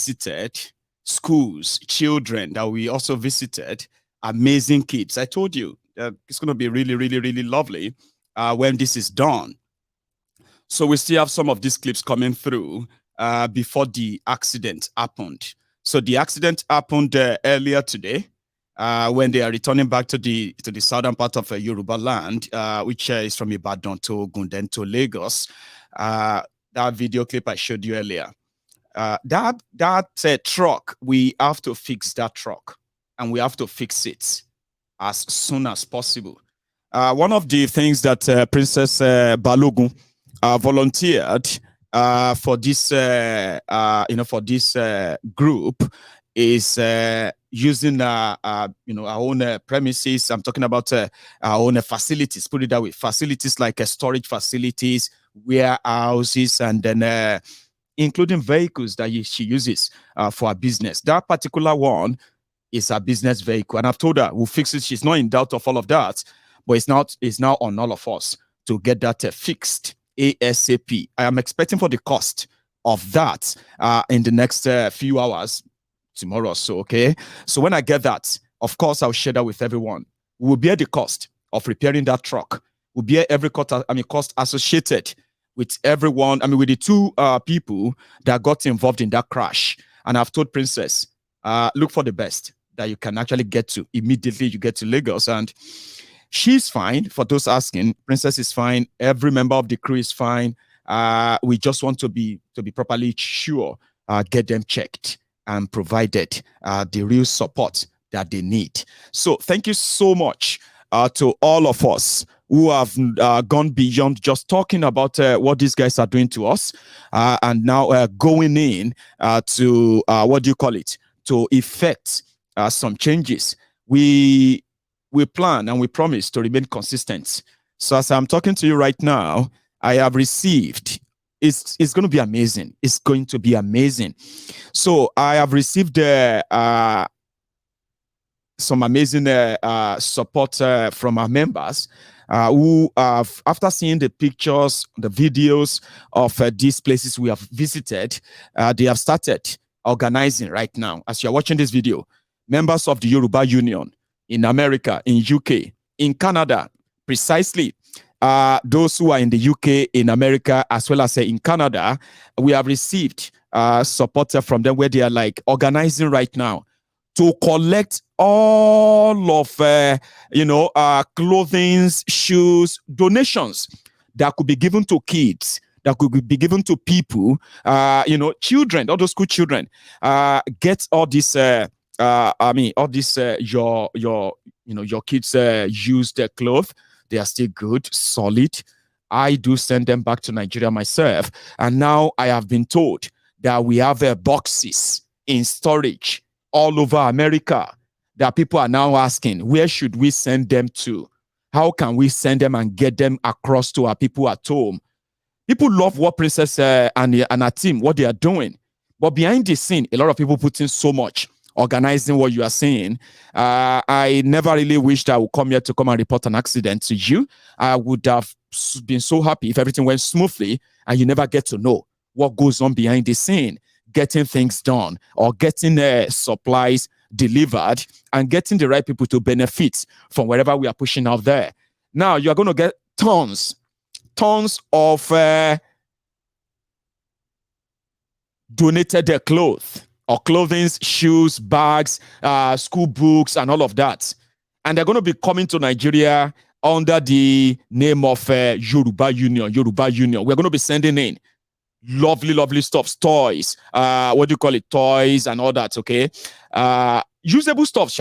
visited schools, children that we also visited, amazing kids. I told you it's going to be really, really, really lovely when this is done. So we still have some of these clips coming through before the accident happened. So the accident happened earlier today when they are returning back to the southern part of Yoruba land, which is from Ibadan to Ogun, then to Lagos. That video clip I showed you earlier. That truck, we have to fix that truck, and we have to fix it as soon as possible. One of the things that Princess Balogun volunteered for this, for this group is using our own premises. I'm talking about our own facilities. Put it that way: facilities like storage facilities, warehouses, and then including vehicles that she uses for her business. That particular one is a business vehicle, and I've told her we'll fix it. She's not in doubt of all of that, but it's now on all of us to get that fixed ASAP. I am expecting for the cost of that in the next few hours, tomorrow or so. Okay, so when I get that, of course I'll share that with everyone. We will bear the cost of repairing that truck. We'll bear every cost associated with everyone. With the two people that got involved in that crash. And I've told Princess, look for the best that you can actually get to immediately. You get to Lagos, and she's fine. For those asking, Princess is fine. Every member of the crew is fine. We just want to be properly sure, get them checked and provided the real support that they need. So thank you so much to all of us who have gone beyond just talking about what these guys are doing to us, and now going in to to effect some changes. We plan and we promise to remain consistent. So as I'm talking to you right now, I have received, it's going to be amazing. It's going to be amazing. So I have received some amazing support from our members who have, after seeing the pictures, the videos of these places we have visited, they have started organizing right now. As you're watching this video, members of the Yoruba Union in America, in UK, in Canada, precisely those who are in the UK, in America, as well as in Canada, we have received support from them where they are like organizing right now to collect all of clothing, shoes, donations that could be given to kids, that could be given to people, children, all those school children. Get all this all this your kids used clothes. They are still good, solid. I do send them back to Nigeria myself, and now I have been told that we have boxes in storage all over America that people are now asking, where should we send them to? How can we send them and get them across to our people at home? People love what Princess and her team, what they are doing. But behind the scene, a lot of people put in so much, organizing what you are saying. I never really wished I would come here to come and report an accident to you. I would have been so happy if everything went smoothly and you never get to know what goes on behind the scene, getting things done or getting supplies delivered and getting the right people to benefit from wherever we are pushing out there. Now you are going to get tons of donated clothes or clothing, shoes, bags, school books, and all of that. And they're going to be coming to Nigeria under the name of Yoruba Union. We're going to be sending in lovely stuff, toys, toys and all that, okay? Usable stuff,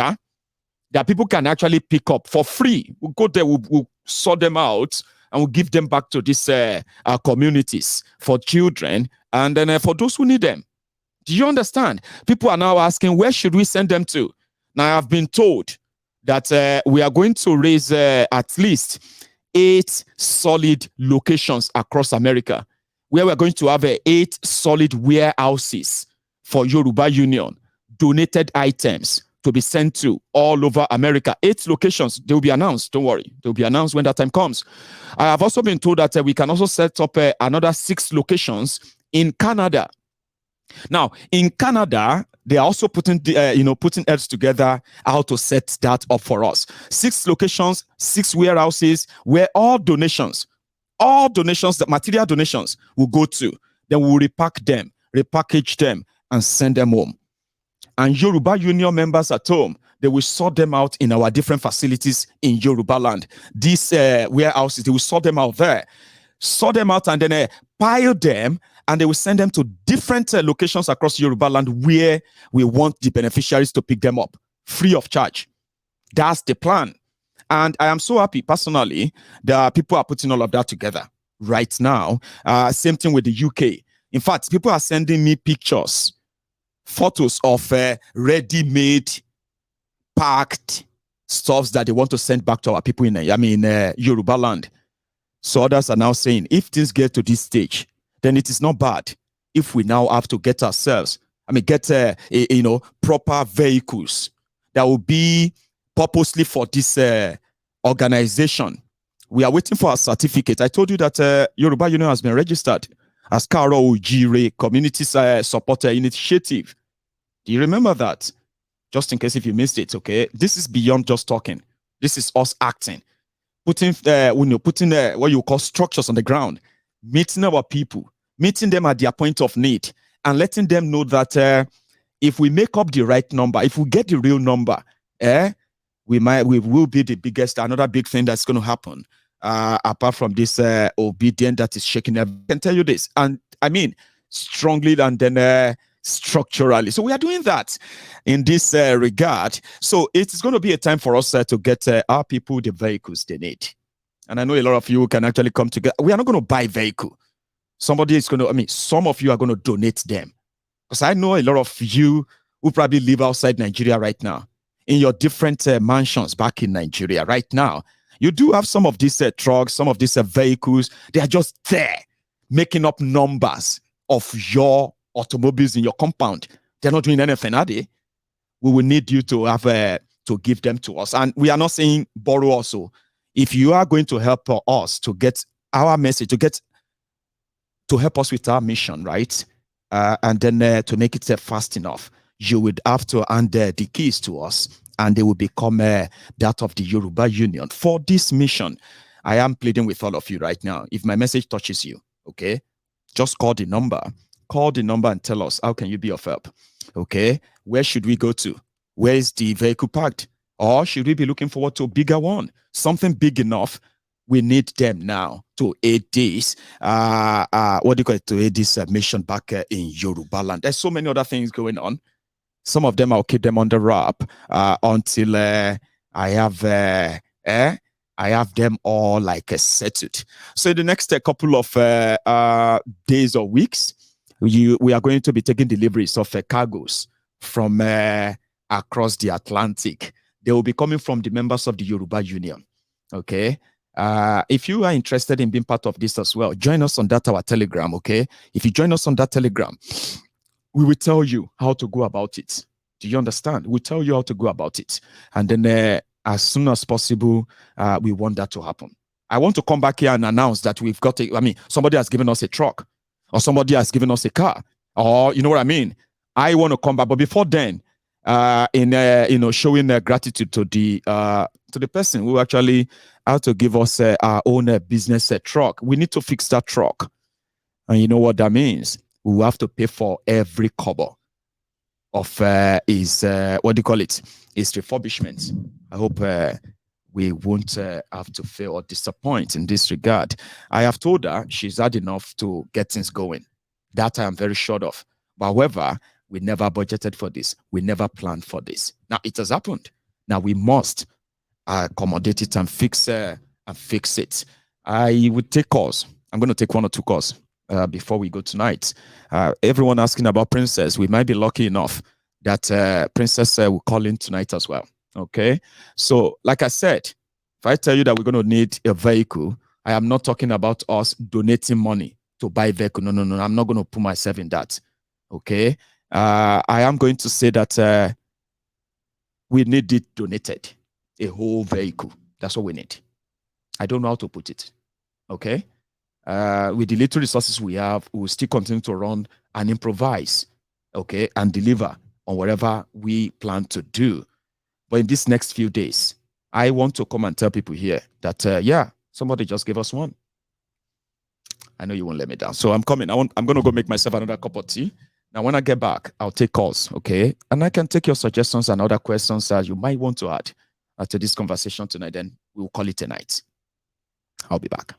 that people can actually pick up for free. We'll go there, we'll sort them out, and we'll give them back to these communities for children, and then for those who need them. Do you understand? People are now asking, where should we send them to? Now, I've been told that we are going to raise at least 8 solid locations across America, where we're going to have 8 solid warehouses for Yoruba Union, donated items to be sent to all over America. 8 locations, they will be announced. Don't worry. They will be announced when that time comes. I have also been told that we can also set up another 6 locations in Canada. Now, in Canada, they are also putting putting heads together how to set that up for us. 6 locations, 6 warehouses, where all donations, that material donations will go to. Then we'll repack them, repackage them, and send them home. And Yoruba Union members at home, they will sort them out in our different facilities in Yoruba land. These warehouses, they will sort them out there, sort them out, and then pile them, and they will send them to different locations across Yoruba land where we want the beneficiaries to pick them up free of charge. That's the plan. And I am so happy personally that people are putting all of that together right now. Same thing with the UK. In fact, people are sending me pictures, photos of ready-made, packed stuffs that they want to send back to our people in Yoruba land. So others are now saying, if things get to this stage, then it is not bad if we now have to get ourselves, get proper vehicles that will be purposely for this organization. We are waiting for our certificate. I told you that Yoruba Union has been registered as Karo Ujire Community Support Initiative. Do you remember that? Just in case if you missed it, okay? This is beyond just talking. This is us acting. Putting what you call structures on the ground, meeting our people, meeting them at their point of need, and letting them know that if we make up the right number, if we get the real number, we will be the biggest. Another big thing that's going to happen, apart from this obedience that is shaking. I can tell you this, and I mean strongly, and then structurally. So we are doing that in this regard. So it's going to be a time for us to get our people the vehicles they need. And I know a lot of you can actually come together. We are not going to buy vehicle. Somebody is going to, some of you are going to donate them. Because I know a lot of you who probably live outside Nigeria right now, in your different mansions back in Nigeria right now. You do have some of these trucks, some of these vehicles. They are just there making up numbers of your automobiles in your compound. They're not doing anything, are they? We will need you to have to give them to us. And we are not saying borrow also. If you are going to help us to get our message, to help us with our mission, right? And then to make it fast enough, you would have to hand the keys to us, and they will become that of the Yoruba Union for this mission. I am pleading with all of you right now. If my message touches you, okay, just call the number. Call the number and tell us, how can you be of help? Okay, where should we go to? Where is the vehicle parked? Or should we be looking forward to a bigger one? Something big enough. We need them now to aid this, to aid this mission back in Yoruba land. There's so many other things going on. Some of them I'll keep them on the wrap until I have them all settled. So in the next couple of days or weeks, we are going to be taking deliveries of cargoes from across the Atlantic. They will be coming from the members of the Yoruba Union. Okay. If you are interested in being part of this as well, join us on that our Telegram. Okay. If you join us on that Telegram, we will tell you how to go about it. Do you understand? We'll tell you how to go about it. And then as soon as possible, we want that to happen. I want to come back here and announce that we've got somebody has given us a truck, or somebody has given us a car, or you know what I mean? I want to come back. But before then, showing gratitude to the person who actually had to give us our own business truck. We need to fix that truck. And you know what that means? We will have to pay for every cover of his refurbishment. I hope we won't have to fail or disappoint in this regard. I have told her she's had enough to get things going. That I am very sure of. But however, we never budgeted for this. We never planned for this. Now it has happened. Now we must accommodate it and fix it. I would take calls. I'm going to take 1 or 2 calls before we go tonight. Everyone asking about Princess. We might be lucky enough that Princess will call in tonight as well. Okay. So, like I said, if I tell you that we're going to need a vehicle, I am not talking about us donating money to buy a vehicle. No. I'm not going to put myself in that. Okay. I am going to say that we need it donated, a whole vehicle. That's what we need. I don't know how to put it. Okay. With the little resources we have, we will still continue to run and improvise okay, and deliver on whatever we plan to do. But in these next few days, I want to come and tell people here that, yeah, somebody just gave us one. I know you won't let me down. So I'm coming. I'm going to go make myself another cup of tea. Now, when I get back, I'll take calls, okay? And I can take your suggestions and other questions that you might want to add to this conversation tonight. Then we'll call it a night. I'll be back.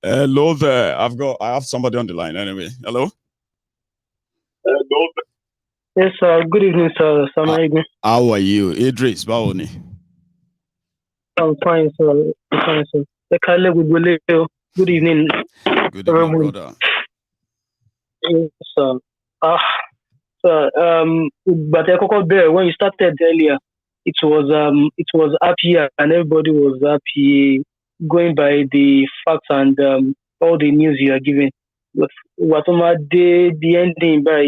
Hello there. I have somebody on the line anyway. Hello? Hello. Yes, sir. Good evening, sir. How are you? Idris, Baoni. I'm fine, sir. Good evening. Good evening, brother. Yes, sir. Sir, but when you started earlier, it was happy and everybody was happy going by the facts and all the news you are giving. But whatever the ending by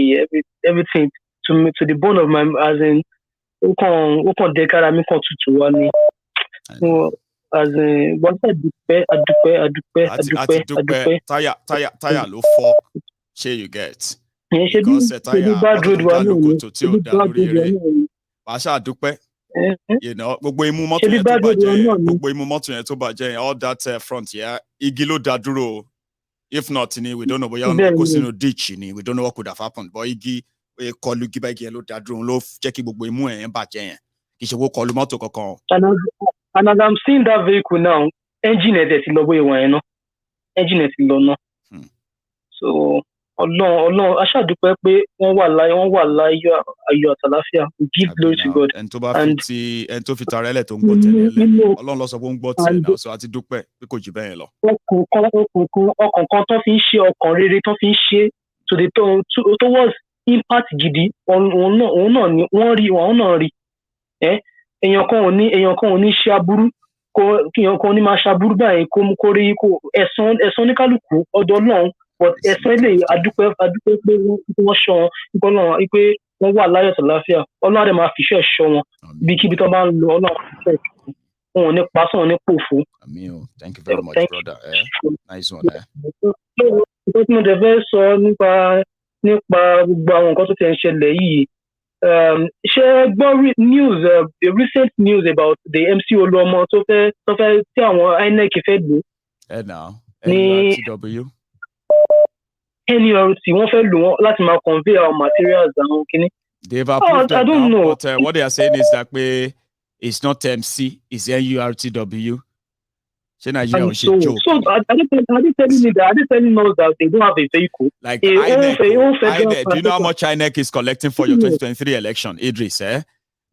everything to the bone of my as in ó kàn dé kára mi kàn tutù wá ni. As in wọ́n fẹ́ àdúpẹ́. Táyà ló fọ́, ṣé you get? Because táyà mọ́tò tó já lókòtò tí ò dá lórí rẹ̀. Wàá ṣàdúpẹ́. You know, gbogbo imú mọ́tò yẹn tó bàjẹ́ yẹn, all that front yẹn, igi ló dá dúró. If not, we don't know, bóyá kó sínú ditch ni, we don't know what could have happened. But igi kọlu igi bá igi yẹn ló dá dúró, ló jẹ́ kí gbogbo imú yẹn bàjẹ́ yẹn. Kì í ṣe kó kọlu mọ́tò kankan. And as I'm seeing that vehicle now, engine ẹ̀ ti lọ bóyá wọ̀n yẹn náà. Engine ẹ̀ ti lọ náà. So Ọlọ́run aṣáàdúpẹ́ pé wọ́n wà láyọ̀ ayọ̀ àtàláfíà. We give glory to God. Ẹni tó fi tara ẹlẹ̀ tó ń gbọ́ tẹ̀lé ẹlẹ́. Ọlọ́run lọ sọ pé ó ń gbọ́ tiẹ̀ náà, so àti dúpẹ́ pé kò jù bẹ́ẹ̀ lọ. Ọkàn kan tó fi ń ṣe ọkàn rere tó fi ń ṣe towards impact gidi, òun náà ni wọ́n rí òun náà rí. Èèyàn kan ò ní ṣe aburú, èèyàn kan ò ní máa ṣaburú báyìí kó rí ẹ̀san oníkálukú ọ̀dọ̀ Ọlọ́run. But ẹ̀sán ilé adúpẹ́ pé wọ́n ṣọ́ wọn náà pé wọ́n wà láyọ̀ àtàláfíà. Ọlọ́run àdè máa fìṣẹ́ ṣọ́ wọn ibikíbi tó bá ń lọ. Ọlọ́run fìṣẹ́ wọn ò ní pa sọ́n wọn ní pòfo. Thank you very much, brother. Nice one. Nǹkan tí mo dẹ̀ fẹ́ sọ nípa gbogbo àwọn nǹkan tó ti ń ṣẹlẹ̀ yìí, Share news, the recent news about the MC Oluomo tó fẹ́ tí àwọn INEC fẹ́ lò. Now, ní NURTW. NURT wọ́n fẹ́ lò wọ́n láti máa convey our materials àwọn kìíní. They've approved I don't know. But what they are saying is that it's not MC, it's NURTW. So Nigeria was a joke. So are they telling me that? Are they telling us that they don't have a vehicle? Like INEC, do you know how much INEC is collecting for your 2023 election, Idris?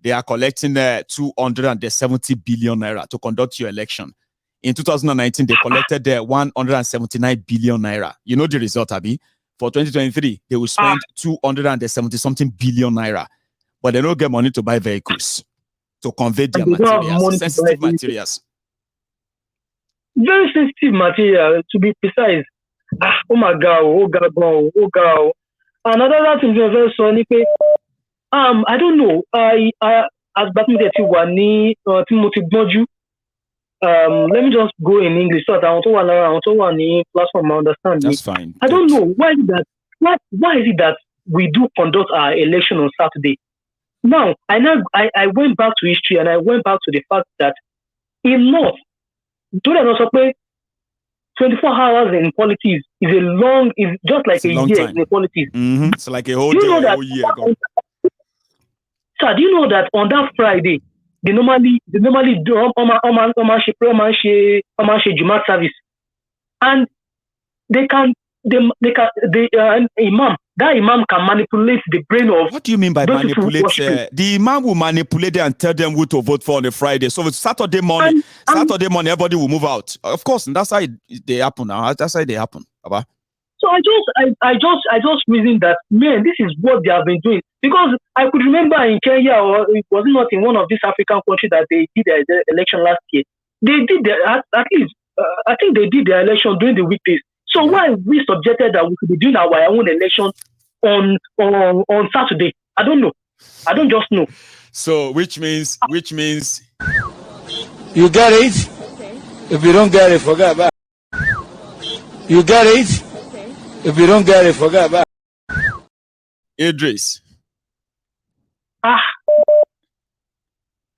They are collecting 270 billion naira to conduct your election. In 2019, they collected 179 billion naira. You know the result, Abi? For 2023, they will spend 270 something billion naira, but they don't get money to buy vehicles to convey their materials, sensitive materials. Very sensitive material, to be precise. Oh my God, oh God. Another thing is very funny. I don't know. As Batman wà ní Timothy Bonju. Let me just go in English so that I want to platform understand. That's fine. I don't know why is it that we do conduct our election on Saturday. Now I went back to history and I went back to the fact that in North, don't I also play 24 hours in politics is just like a year time in politics. Mm-hmm. It's like a whole year ago. Sir, do you know that on that Friday they normally do Jumat service, and imam can manipulate the brain of. What do you mean by manipulate? The imam will manipulate them and tell them who to vote for on a Friday. So it's Saturday morning, everybody will move out. Of course, and that's how they happen now. That's how they happen, Baba. So I just reasoned that, man, this is what they have been doing, because I could remember in Kenya, or it was not in one of these African countries that they did their election last year. They did at least I think they did their election during the weekdays. So why we subjected that we could be doing our own election on Saturday? I don't know. I don't just know. So which means you get it. Okay. If you don't get it, forget about it. You get it. If you don't get it, forget about it. Idris.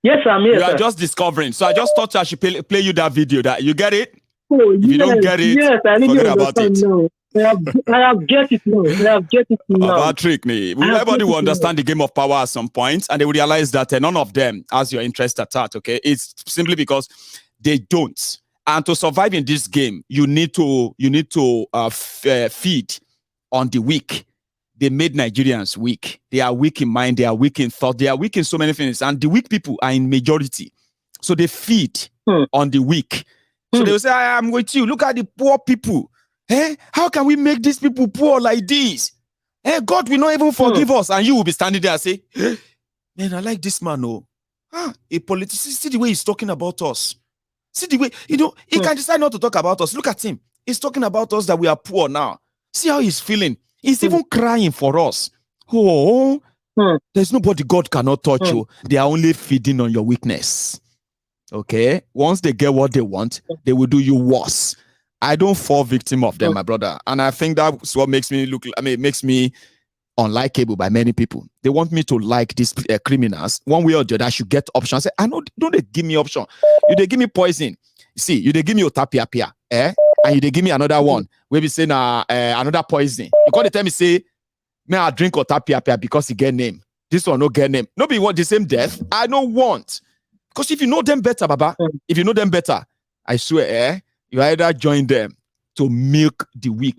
Yes, I'm here. You are just discovering. So I just thought I should play you that video. That you get it? Oh, if you don't get it, I need forget about it. No. I have get it now. About trick me. Everybody will understand the game of power at some point, and they will realize that none of them has your interest at heart. Okay, it's simply because they don't. And to survive in this game, you need to feed on the weak. They made Nigerians weak. They are weak in mind. They are weak in thought. They are weak in so many things. And the weak people are in majority. So they feed on the weak. So they will say, I am with you. Look at the poor people. How can we make these people poor like this? God will not even forgive us. And you will be standing there and say, man, I like this man. A politician. See the way he's talking about us. See the way, he can decide not to talk about us. Look at him. He's talking about us that we are poor now. See how he's feeling. He's even crying for us. There's nobody God cannot touch you. They are only feeding on your weakness. Okay? Once they get what they want, they will do you worse. I don't fall victim of them, my brother. And I think that's what makes me makes me unlikable by many people. They want me to like these criminals. One way or the other, I should get options. I say, I know, don't they give me option? They give me poison. See, they give me otapia, and they give me another one. Where we say another poison. You can't tell me, say, may I drink otapia because he get name. This one no get name. Nobody want the same death. I don't want. Because if you know them better, Baba, if you know them better, I swear, you either join them to milk the weak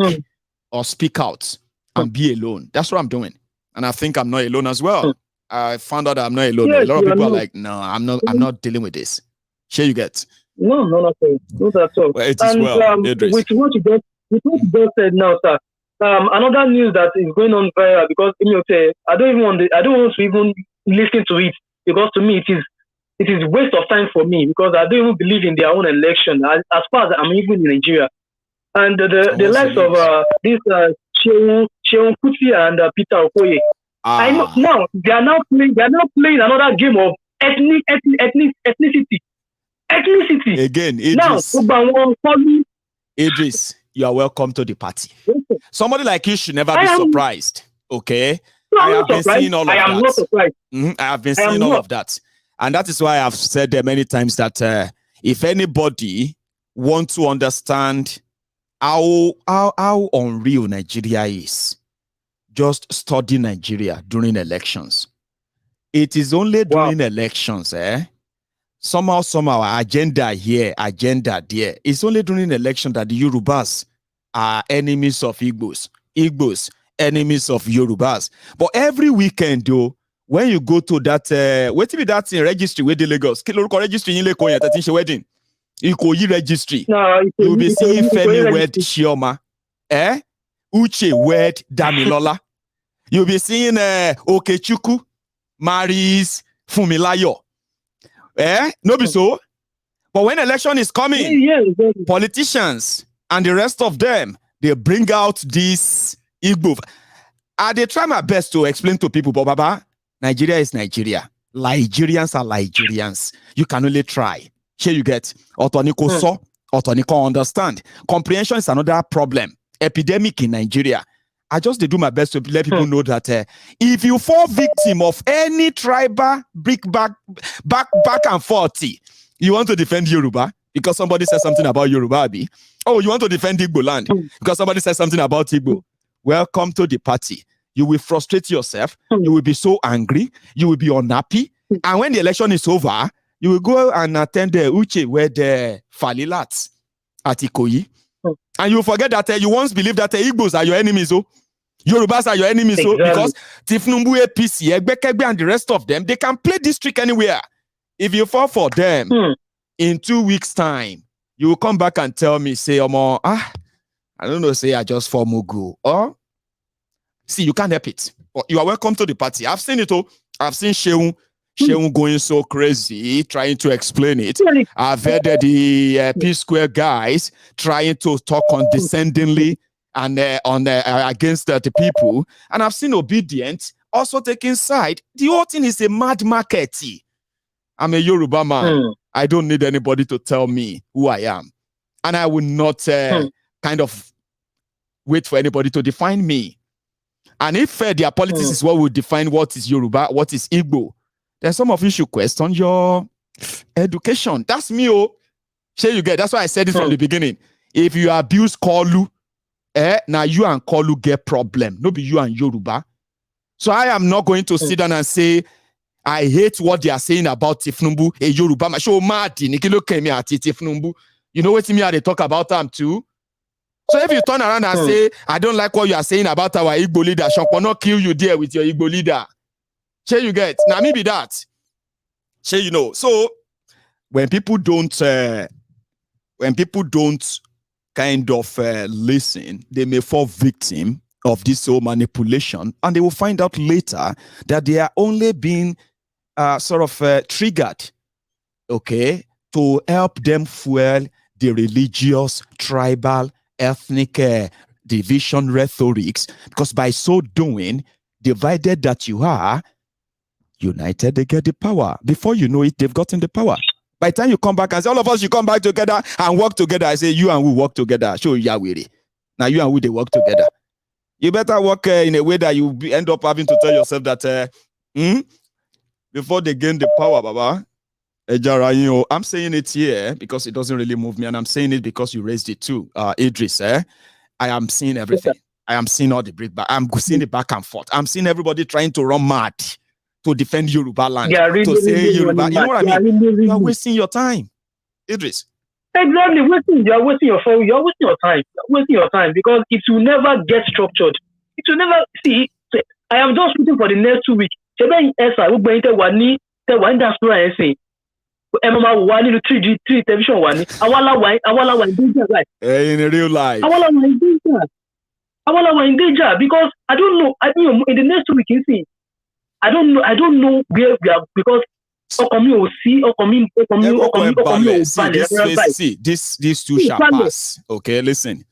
or speak out and be alone. That's what I'm doing. And I think I'm not alone as well. I found out that I'm not alone. Yes, a lot of people are like, no, I'm not dealing with this. Sure you get. No, not at all. Well, it is well, with what you just said now, sir. Another news that is going on viral, because I don't want to even listen to it, because to me it is waste of time for me, because I don't even believe in their own election as far as I'm even in Nigeria. And the likes of this Sheon Kuti and Peter Okoye. I know now they are now playing another game of ethnicity. Again, Idris, you are welcome to the party. Somebody like you should never be surprised. Okay? No, I I'm have not been surprised. seeing all of I am that. not surprised. I have been I am seeing all not. of that. And that is why I've said many times that if anybody wants to understand how unreal Nigeria is, just study Nigeria during elections. It is only Wow. during elections, somehow agenda here, agenda there. It's only during election that the Yorubas are enemies of Igbos enemies of Yorubas. But every weekend though, when you go to that what be that in registry with the Lagos registry in Leko yẹn tẹ́tí ṣe wedding Ikoyi registry, No, you will be seeing Femi wed registry. Chioma, Uche wed Damilola. You'll be seeing Okechukwu marries Fumilayo. No be so. But when election is coming, Yeah, exactly. politicians and the rest of them, they bring out this Igbo. They try my best to explain to people, but Baba, Nigeria is Nigeria. Nigerians are Nigerians. You can only try. Here you get Otoniko so, Otoniko understand. Comprehension is another problem. Epidemic in Nigeria. I just do my best to let people know that if you fall victim of any tribal back and forth, you want to defend Yoruba because somebody said something about Yoruba, Abi. Oh, you want to defend Igbo land because somebody said something about Igbo. Welcome to the party. You will frustrate yourself. You will be so angry. You will be unhappy. And when the election is over, you will go and attend the Uche where the Falilat at Ikoyi. And you forget that you once believed that Igbos are your enemies. Oh, Yorubas are your enemies. Exactly. Because Tinubu, APC, Egbekegbe, and the rest of them, they can play this trick anywhere. If you fall for them, in 2 weeks' time, you will come back and tell me, say, I don't know, say I just fall Mugu. Or, see, you can't help it. But you are welcome to the party. I've seen it all. I've seen Sheung going so crazy, trying to explain it. I've heard the P-Square guys trying to talk condescendingly and against the people. And I've seen Obedient also taking side. The whole thing is a mad market. I'm a Yoruba man. I don't need anybody to tell me who I am. And I will not kind of wait for anybody to define me. And if their politics is what will define what is Yoruba, what is Igbo, then some of you should question your education. That's me, oh. Sure you get. That's why I said it from the beginning. If you abuse Kolu, now you and Kolu get problem. No be you and Yoruba. So I am not going to sit down and say, I hate what they are saying about Tinubu, a Yoruba. Show Marty, Nikilo came here at Tinubu. You know what me they talk about them too? So if you turn around and say, I don't like what you are saying about our Igbo leader, Shonko not kill you there with your Igbo leader. Sure you get. Now maybe that. Sure you know. So when people don't kind of listen, they may fall victim of this whole manipulation, and they will find out later that they are only being triggered, okay, to help them fuel the religious, tribal, ethnic division rhetorics, because by so doing, divided that you are, united they get the power. Before you know it, they've gotten the power. By the time you come back and say, all of us should come back together and work together, I say, you and we work together. Show Yahweh. Now you and we, they work together. You better work in a way that you end up having to tell yourself that before they gain the power, Baba, I'm saying it here because it doesn't really move me, and I'm saying it because you raised it too, Idris. I am seeing everything. I am seeing all the breakback. I'm seeing it back and forth. I'm seeing everybody trying to run mad to defend Yoruba land, to say Yoruba. You know what I mean? You are wasting your time, Idris. Exactly, you're wasting your time. You're wasting your time because it will never get structured. It will never see. I am just waiting for the next 2 weeks. Three television one. In real life. In danger because I don't know. In the next 2 weeks, you see, I don't know where we are because see, these two shall pass. Okay, listen.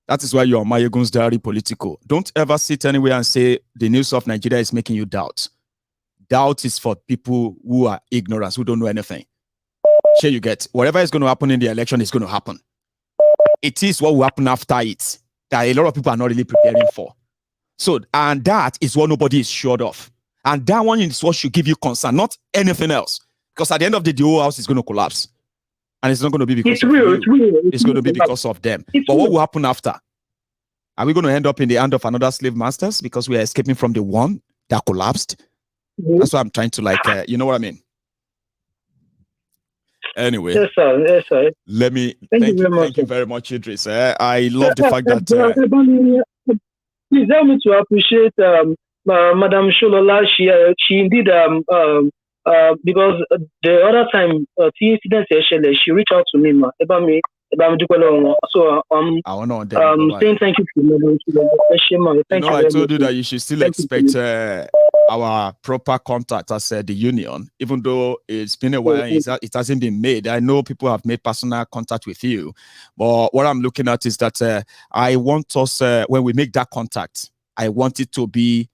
That is why you're Mayegun's diary political. Don't ever sit anywhere and say the news of Nigeria is making you doubt. Doubt is for people who are ignorant, who don't know anything. Sure, you get. Whatever is going to happen in the election is going to happen. It is what will happen after it that a lot of people are not really preparing for. So, and that is what nobody is sure of. And that one is what should give you concern, not anything else. Because at the end of the day, the whole house is going to collapse. And it's not going to be because of you. It's going to be because of them. But what will happen after? Are we going to end up in the hand of another slave masters because we are escaping from the one that collapsed? That's what I'm trying to you know what I mean? Anyway, yes, sir. Yes, sir. Let me thank you very much, Idris. I love the fact that please help me to appreciate Madam Sholola. She indeed because the other time the incident she reached out to me about me. So saying thank you for Madam. I told you that you should still expect our proper contact as the union, even though it's been a while, it hasn't been made. I know people have made personal contact with you, but what I'm looking at is that I want us, when we make that contact, I want it to be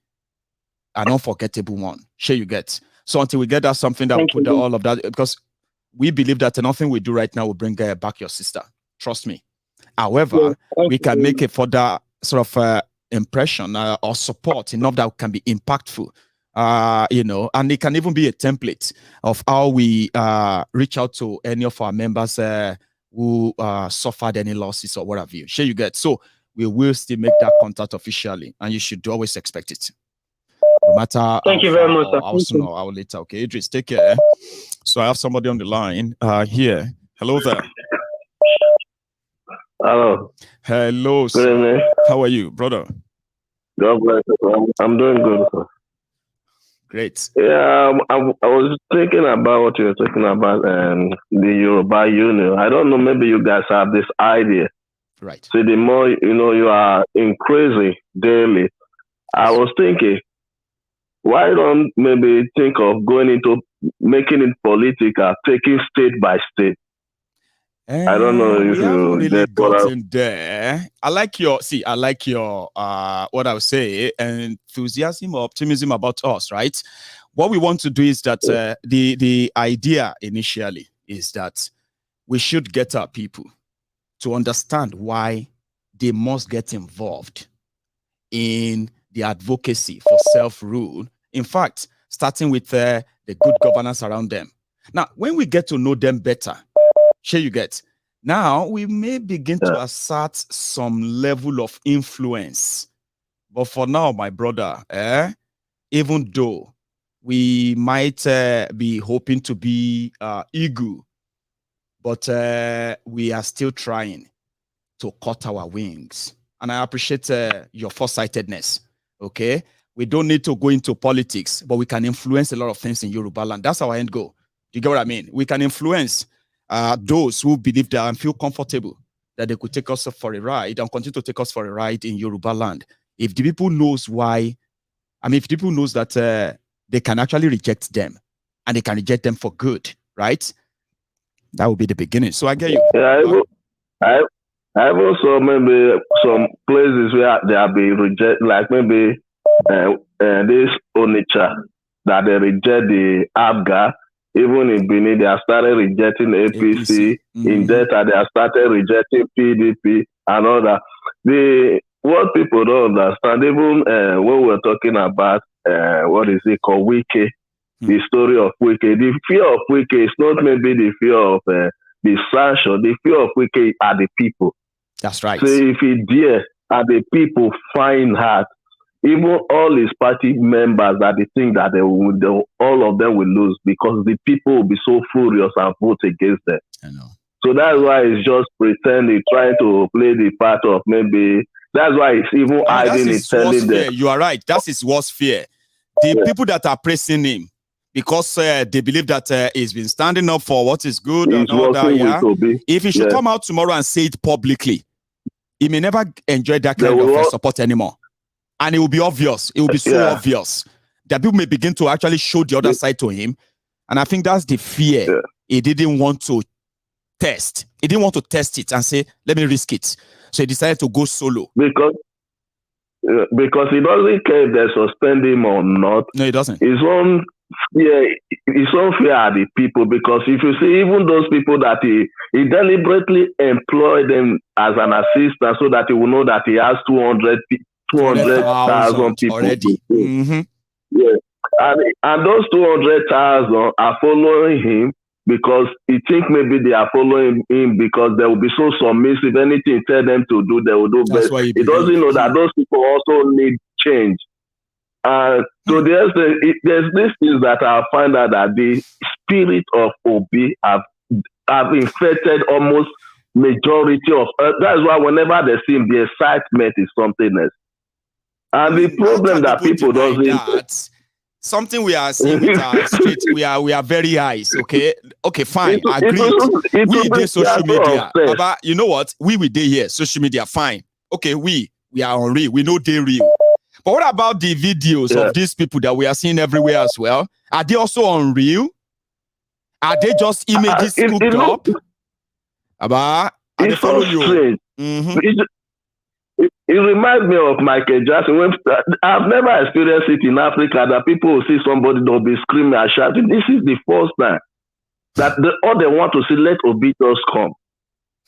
an unforgettable one. Sure, you get. So until we get that something that will put all of that, because we believe that nothing we do right now will bring back your sister. Trust me. However, we can make a further sort of impression or support enough that can be impactful, and it can even be a template of how we reach out to any of our members who suffered any losses or what have you. Sure, you get. So we will still make that contact officially, and you should always expect it. No matter thank you very much, sir. How soon or how later. Okay, Idris, take care. So I have somebody on the line here. Hello there. Hello. Hello, sir. Good evening. How are you, brother? God bless you. I'm doing good, sir. Great. Yeah, I was thinking about what you were talking about and the Yoruba Union. I don't know, maybe you guys have this idea. Right. So the more, you are increasing daily. I was thinking, why don't maybe think of going into making it political, taking state by state? I don't know if we haven't really gotten there. I like your what I would say, enthusiasm or optimism about us, right? What we want to do is that the idea initially is that we should get our people to understand why they must get involved in the advocacy for self-rule. In fact, starting with the good governance around them. Now, when we get to know them better, sure you get. Now, we may begin to assert some level of influence. But for now, my brother, even though we might be hoping to be eagle, but we are still trying to cut our wings. And I appreciate your foresightedness, okay? We don't need to go into politics, but we can influence a lot of things in Yoruba land. That's our end goal. Do you get what I mean? We can influence those who believe that and feel comfortable that they could take us for a ride and continue to take us for a ride in Yoruba land. If the people knows why, if the people knows that they can actually reject them and they can reject them for good, right? That will be the beginning. So I get you. Yeah, I also maybe some places where they have been rejected, like maybe this Onitsha, that they reject the ABGA. Even in Benin, they have started rejecting APC. In Delta, they have started rejecting PDP and all that. What people don't understand, even when we're talking about what is it called, Wike, the story of Wike, the fear of Wike is not maybe the fear of the sanction. The fear of Wike are the people. That's right. So if he dare, and the people find hard, even all his party members that they think that all of them will lose because the people will be so furious and vote against them. I know. So that's why he's just pretending, trying to play the part of maybe. That's why he's even hiding it, telling them. You are right. That's his worst fear. The people that are praising him because they believe that he's been standing up for what is good and all that. Yeah. If he should come out tomorrow and say it publicly, he may never enjoy that kind of support anymore. And it will be obvious. It will be so obvious that people may begin to actually show the other side to him. And I think that's the fear he didn't want to test. He didn't want to test it and say, let me risk it. So he decided to go solo. Because he doesn't care if they suspend him or not. No, he doesn't. His own fear are the people. Because if you see even those people that he deliberately employed them as an assistant so that he will know that he has 200 200,000 people already. Yeah. And those 200,000 are following him because he think maybe they are following him because they will be so submissive. Anything he tell them to do, they will do best. He doesn't know that those people also need change. So there's this thing that I find out that the spirit of Obi have infected almost majority of. That's why whenever they see him, the excitement is something else. And the problem that people doesn't. That? Something we are seeing with our street, we are very eyes. Okay, fine, agreed. We did social media, Baba. You know what? We did here social media. Fine. Okay, we are on real. We know they real. But what about the videos of these people that we are seeing everywhere as well? Are they also on real? Are they just images scooped up? Baba, are they follow you? It reminds me of Michael Jackson. I've never experienced it in Africa that people will see somebody that will be screaming and shouting. This is the first time that all they want to see, let Obi just come.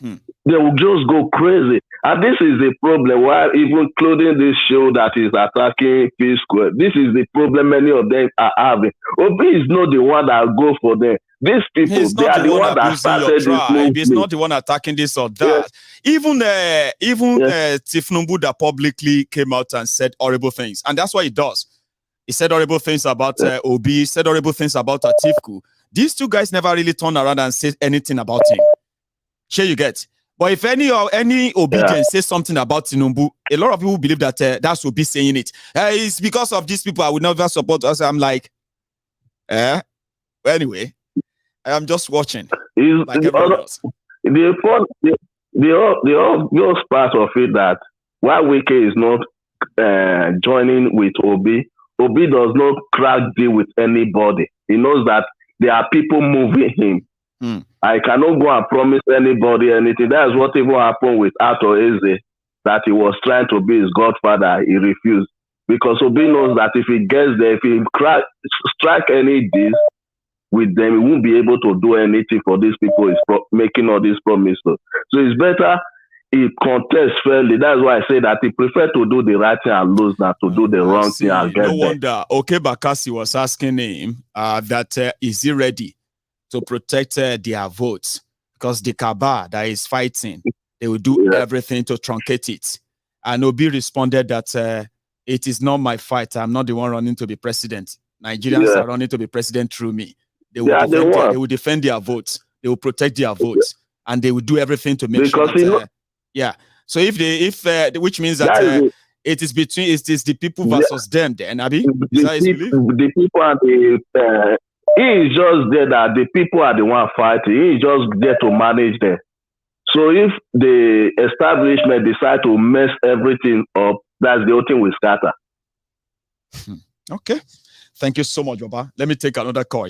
They will just go crazy. And this is the problem why even including this show that is attacking Peace Square. This is the problem many of them are having. Obi is not the one that go for them. These people, they are the one that started this movement. He's not the one attacking this or that. Even Tinubu that publicly came out and said horrible things. And that's what he does. He said horrible things about Obi, he said horrible things about Atiku. These two guys never really turned around and said anything about him. Sure you get. But if any obedience says something about Tinubu, a lot of people believe that that's Obi saying it. It's because of these people I would never support us. I'm like, anyway, I'm just watching. Like everyone else. The obvious part of it that why Wike is not joining with Obi does not crack deal with anybody. He knows that there are people moving him. I cannot go and promise anybody anything. That's what even happened with Ato Eze, that he was trying to be his godfather. He refused because Obi knows that if he gets there, if he strike any deals with them, he won't be able to do anything for these people. He's making all these promises. So it's better he contests fairly. That's why I say that he prefer to do the right thing and lose than to do the wrong thing and get no wonder. Okay, Bakassi was asking him that is he ready to protect their votes, because the Kaaba that is fighting, they will do everything to truncate it. And Obi responded that it is not my fight. I'm not the one running to be president. Nigerians are running to be president through me. They will, they will defend their votes. They will protect their votes, and they will do everything to make sure that, So which means that it is the people versus them. Then, Abi, the people and the. He is just there that the people are the one fighting. He is just there to manage them. So if the establishment decide to mess everything up, that's the only thing we scatter. Okay. Thank you so much, Baba. Let me take another call,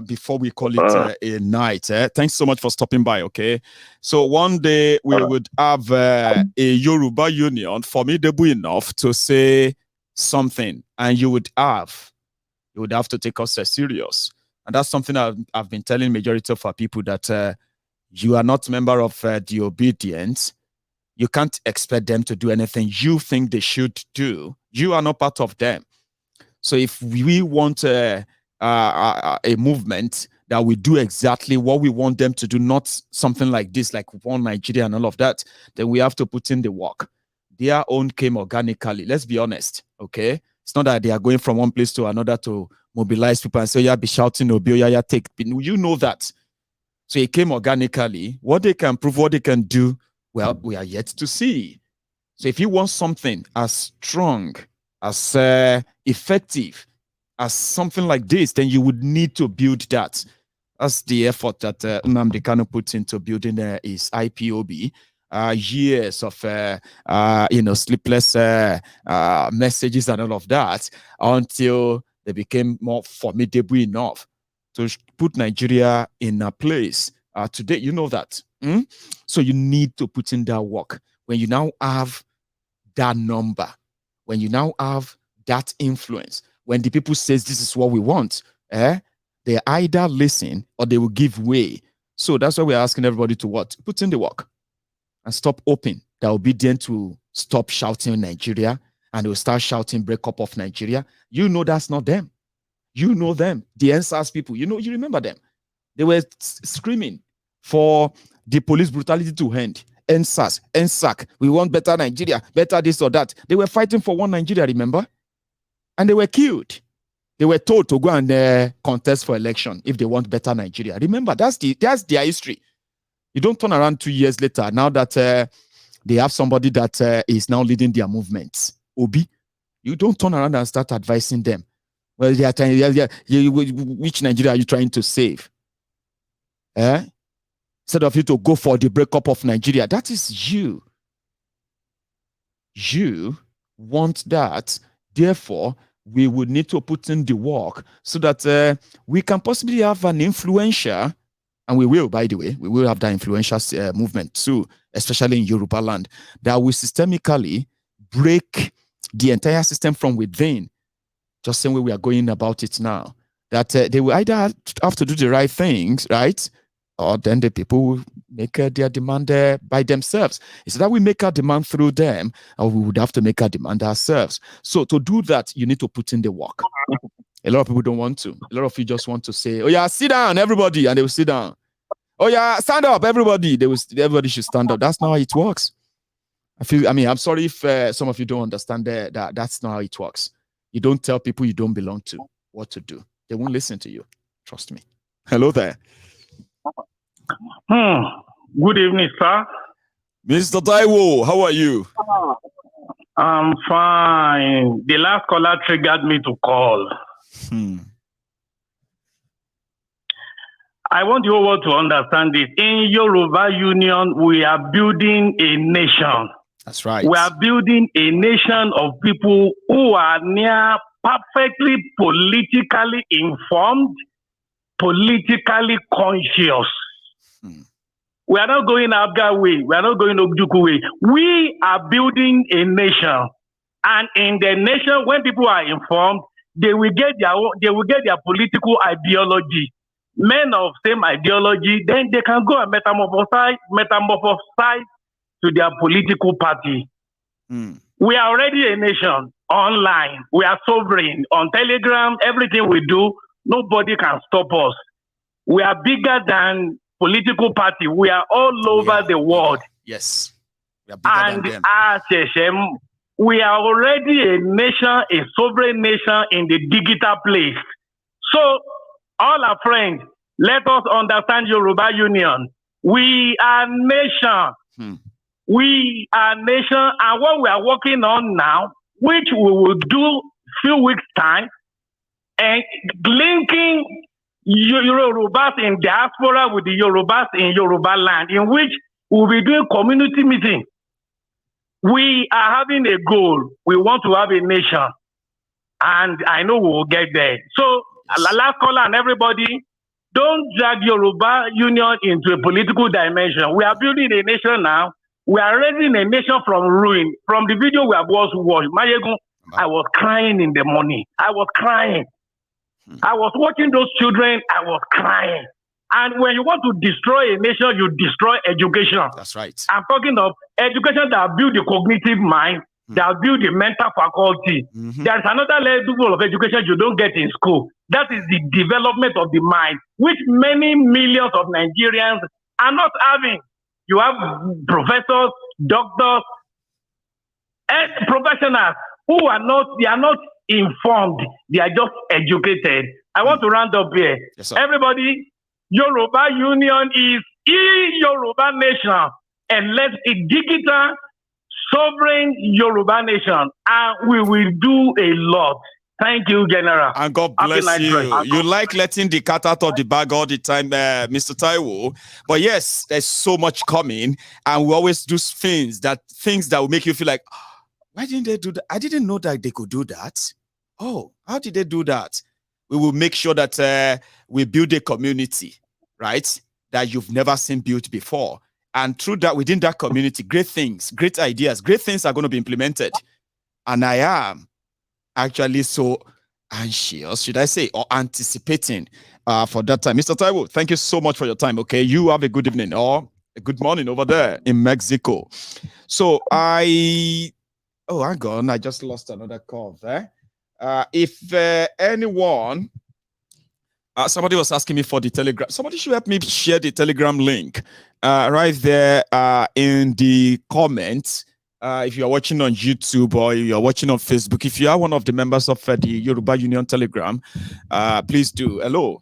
before we call it a night. Thanks so much for stopping by, okay? So one day we would have a Yoruba union formidable enough to say something, and you would have to take us serious. And that's something I've been telling majority of our people, that you are not a member of the obedience. You can't expect them to do anything you think they should do. You are not part of them. So if we want a movement that we do exactly what we want them to do, not something like this, like One Nigeria and all of that, then we have to put in the work. Their own came organically. Let's be honest, okay? It's not that they are going from one place to another to mobilize people and say, be shouting, Obi, take. You know that. So it came organically. What they can prove, what they can do, well, we are yet to see. So if you want something as strong, as effective as something like this, then you would need to build that. That's the effort that Nnamdi Kanu puts into building his IPOB. Years of sleepless messages and all of that, until they became more formidable enough to put Nigeria in a place. Today, you know that. So you need to put in that work. When you now have that number, when you now have that influence, when the people says this is what we want, they either listen or they will give way. So that's why we're asking everybody to what? Put in the work and stop hoping they're obedient to stop shouting Nigeria, and they will start shouting breakup of Nigeria. You know that's not them. You know them, the NSAS people. You remember them. They were screaming for the police brutality to end. NSAS, NSAC, we want better Nigeria, better this or that. They were fighting for one Nigeria, remember? And they were killed. They were told to go and contest for election if they want better Nigeria. Remember, that's their history. You don't turn around 2 years later, now that they have somebody that is now leading their movements. Obi, you don't turn around and start advising them. Well, they are trying, which Nigeria are you trying to save? Instead of you to go for the breakup of Nigeria, that is you. You want that. Therefore, we would need to put in the work so that we can possibly have an influential, and we will, by the way, we will have that influential movement too, especially in Yoruba land, that will systemically break the entire system from within, just same way we are going about it now. That they will either have to do the right things, right? Or then the people will make their demand by themselves. It's that we make our demand through them, or we would have to make our demand ourselves. So to do that, you need to put in the work. A lot of people don't want to. A lot of you just want to say, oh yeah, sit down, everybody, and they will sit down. Oh yeah, stand up, everybody. Everybody should stand up. That's not how it works. I'm sorry if some of you don't understand that that's not how it works. You don't tell people you don't belong to what to do. They won't listen to you. Trust me. Hello there. Good evening, sir. Mr. Taiwo, how are you? I'm fine. The last caller triggered me to call. I want you all to understand this. In Yoruba Union, we are building a nation. That's right. We are building a nation of people who are near perfectly politically informed, politically conscious. We are not going Abga way. We are not going Obuduku way. We are building a nation, and in the nation, when people are informed, they will get their political ideology. Men of same ideology, then they can go and metamorphosize to their political party. We are already a nation online. We are sovereign on Telegram. Everything we do, nobody can stop us. We are bigger than political party. We are all over the world. Yes. We are bigger than them. And we are already a nation, a sovereign nation in the digital place. So, all our friends, let us understand Yoruba Union. We are nation. We are nation. And what we are working on now, which we will do few weeks' time, and linking Yorubas in diaspora with the Yorubas in Yoruba land, in which we'll be doing community meeting. We are having a goal. We want to have a nation. And I know we will get there. So, last caller and everybody, don't drag Yoruba Union into a political dimension. We are building a nation now. We are raising a nation from ruin. From the video we have watched, Mayegun, I was crying in the morning. I was crying. I was watching those children. I was crying. And when you want to destroy a nation, you destroy education. That's right. I'm talking of education that build the cognitive mind, that build the mental faculty. There's another level of education you don't get in school. That is the development of the mind, which many millions of Nigerians are not having. You have professors, doctors, and professionals who are not informed. They are just educated. I want to round up here. Yes, everybody, Yoruba Union is Yoruba nation, and let's a digital sovereign Yoruba nation, and we will do a lot. Thank you, General. And God bless you. You like letting the cat out of the bag all the time, Mr. Taiwo. But yes, there's so much coming, and we always do things that will make you feel like, why didn't they do that? I didn't know that they could do that. Oh, how did they do that? We will make sure that we build a community, right, that you've never seen built before. And through that, within that community, great things, great ideas, great things are going to be implemented. And I am actually so anxious, should I say, or anticipating for that time. Mr. Taiwo, thank you so much for your time, okay? You have a good evening. Good morning over there in Mexico. So hang on, I just lost another call there. If anyone, somebody was asking me for the Telegram. Somebody should help me share the Telegram link right there in the comments. If you are watching on YouTube or you are watching on Facebook, if you are one of the members of the Yoruba Union Telegram, please do. Hello.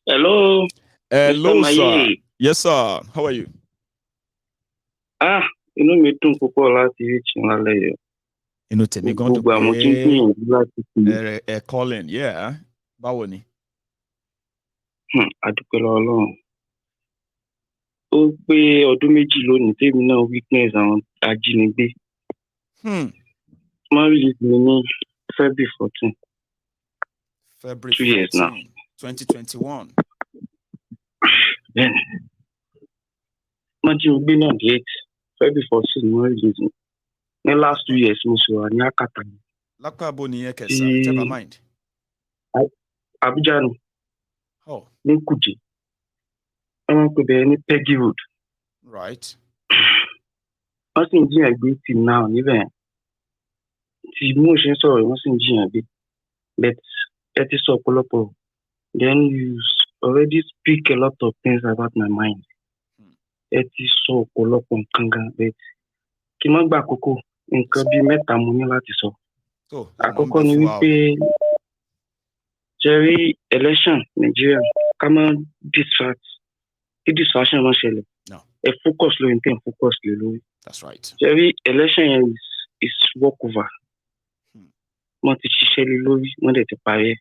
Hello. Hello, Mr. sir. Maye. Yes, sir. How are you? Inú mi dùn púpọ̀ láti rí tí wọn lẹ́yọ̀. Inú tèmi gan dùn Gbogbo àwọn tí ń gbìyànjú láti fi. Colin, yeah. Báwo ni? Adúpẹ́ lọ́wọ́ Ọlọ́run. Ó pé ọdún méjì lónìí tèmi náà witness àwọn ajínigbé. Marriage mi ní February 14. February 2 years now. 2021. Then, Májínigbé náà date February 14 marriage mi. Ní last 2 years mo sọ ní Akata. Lápá ni yẹn kẹsà, never mind. Abuja ni. Oh. Ní Kuje. Wọ́n pè bẹ́ẹ̀ ní Peggy Road. Right. Wọ́n sì ń jiyàn gbé till now níbẹ̀. Tí mo ṣe ń sọ̀rọ̀ wọ́n sì ń jiyàn gbé. But ẹ ti sọ ọ̀pọ̀lọpọ̀. Then you already speak a lot of things about my mind. Ẹ ti sọ ọ̀pọ̀lọpọ̀ nǹkan gan. But kí n má gbà àkókò nǹkan bíi mẹ́ta mo ní láti sọ. Àkọ́kọ́ ni wípé Jerry election Nigeria ká má distract. Kí distraction má ṣẹlẹ̀. Ẹ focus lórí nǹkan focus lórí. That's right. Jerry election is walk over. Wọ́n ti ṣiṣẹ́ lé lórí, wọ́n dẹ̀ ti parí ẹ̀.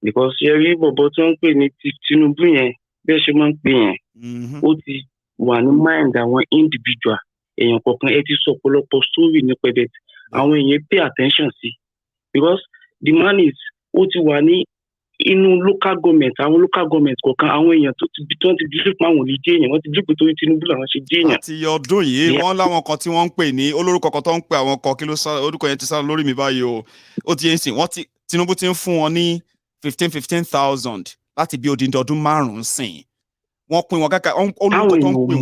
Because Jerry bọ̀bọ̀ tí wọ́n ń pè ní Tinubu yẹn bí ẹ ṣe máa ń pè yẹn. Ó ti wà ní mind àwọn individual èèyàn kọ̀ọ̀kan ẹ ti sọ ọ̀pọ̀lọpọ̀ story nípa ẹ̀bẹ̀ àwọn èèyàn pay attention sí. Because the man is ó ti wà ní inú local government àwọn local government kọ̀ọ̀kan àwọn èèyàn tó ti dílé pa àwọn olùdíje èèyàn wọ́n ti dípò torí Tinubu làwọn ṣe dé èèyàn. Àti ọdún yìí wọ́n láwọn kan tí wọ́n ń pè ní olórúkọ kan tó ń pè àwọn kan kí ló sá orúkọ yẹn ti sá lórí mi báyìí o ó ti yẹn sìn Tinubu ti ń fún wọn ní 15,000 láti bí odindi ọdún 5 sìn wọ́n pín wọn káàkiri olórúkọ tó ń pè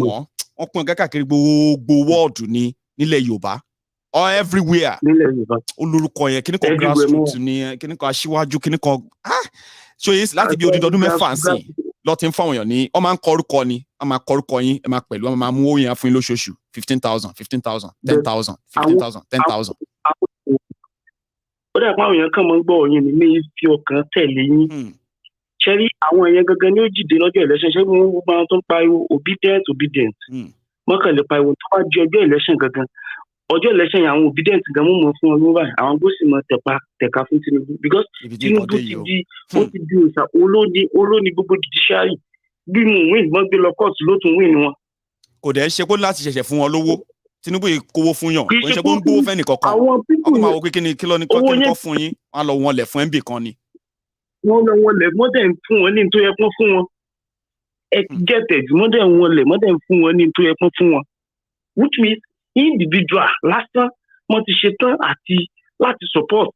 wọ́n pín wọn káàkiri gbogbo wọ́ọ̀dù ní nílẹ̀ Yorùbá or everywhere olórúkọ yẹn kíní kan grassroots ni kíní kan aṣíwájú kíní kan ṣó yẹn láti bí odindi ọdún 6 sìn lọ ti ń fáwọn èèyàn ní wọ́n máa ń kọ orúkọ ni wọ́n máa kọ orúkọ yín ẹ máa pẹ̀lú wọ́n máa mú owó yẹn fún yín lóṣooṣù 15,000 10,000 10,000. Ó dà pé àwọn èèyàn kàn máa ń gbọ́ òyìn ní fi ọkàn tẹ̀lé yín. Ṣé rí àwọn èèyàn gangan ní ó jìde lọ́jọ́ election ṣé wọ́n máa tó ń pariwo obedient. Wọ́n kàn lè pariwo tó bá di ọjọ́ election gangan. Ọjọ́ election yẹn àwọn obedient gan mú mọ́ fún wọn lóra àwọn gbósì mọ́ tẹ̀ka fún Tinubu because Tinubu ti di òòṣà olóni gbogbo judiciary bí mo win gbọ́n gbé lọ court ló tún win wọn. Kò dẹ̀ ṣe kó láti ṣẹ̀ṣẹ̀ fún wọn lówó Tinubu yìí kówó fún yàn kò ń ṣe kó ń gbówó fẹ́ nìkankan ọkọ̀ máa wo pé kí ló ní kọ́ fún yín wọn lọ wọn lẹ̀ fún MB kan ni. Wọ́n lọ wọn lẹ̀ mọ́dẹ̀ ń fún wọn ní tó yẹ kán fún wọn gẹ́tẹ̀d mọ́dẹ̀ wọn lẹ̀ mọ́dẹ̀ ń fún wọn ní tó yẹ kán fún wọn which means individual lásán wọ́n ti ṣetán àti láti support